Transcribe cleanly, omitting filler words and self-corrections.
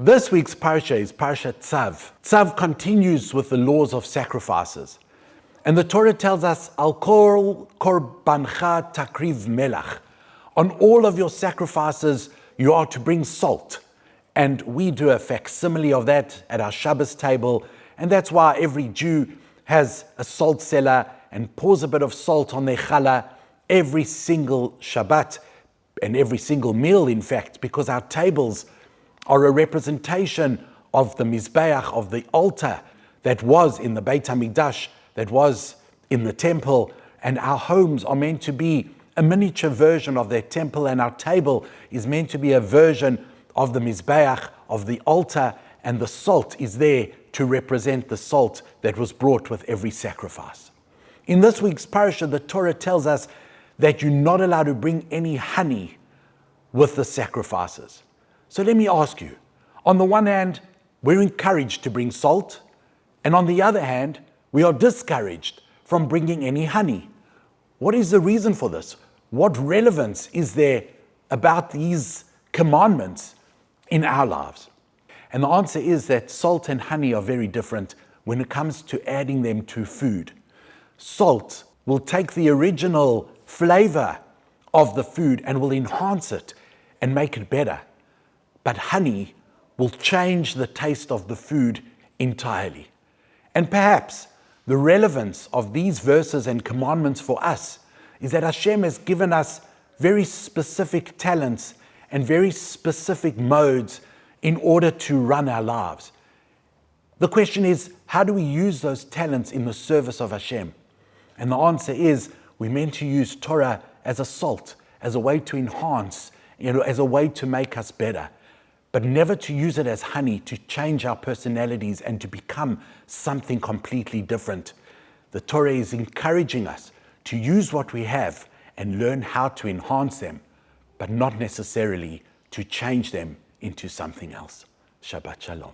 This week's Parsha is Parsha Tzav. Tzav continues with the laws of sacrifices. And the Torah tells us, Al kol korbancha takriv Melech. On all of your sacrifices, you are to bring salt. And we do a facsimile of that at our Shabbos table. And that's why every Jew has a salt cellar and pours a bit of salt on their challah every single Shabbat and every single meal, in fact, because our tables are a representation of the Mizbeach, of the altar that was in the Beit HaMikdash, that was in the temple, and our homes are meant to be a miniature version of that temple, and our table is meant to be a version of the Mizbeach, of the altar, and the salt is there to represent the salt that was brought with every sacrifice. In this week's parasha, the Torah tells us that you're not allowed to bring any honey with the sacrifices. So let me ask you, on the one hand, we're encouraged to bring salt, and on the other hand, we are discouraged from bringing any honey. What is the reason for this? What relevance is there about these commandments in our lives? And the answer is that salt and honey are very different when it comes to adding them to food. Salt will take the original flavor of the food and will enhance it and make it better. But honey will change the taste of the food entirely. And perhaps the relevance of these verses and commandments for us is that Hashem has given us very specific talents and very specific modes in order to run our lives. The question is, how do we use those talents in the service of Hashem? And the answer is, we're meant to use Torah as a salt, as a way to enhance, as a way to make us better, but never to use it as honey to change our personalities and to become something completely different. The Torah is encouraging us to use what we have and learn how to enhance them, but not necessarily to change them into something else. Shabbat Shalom.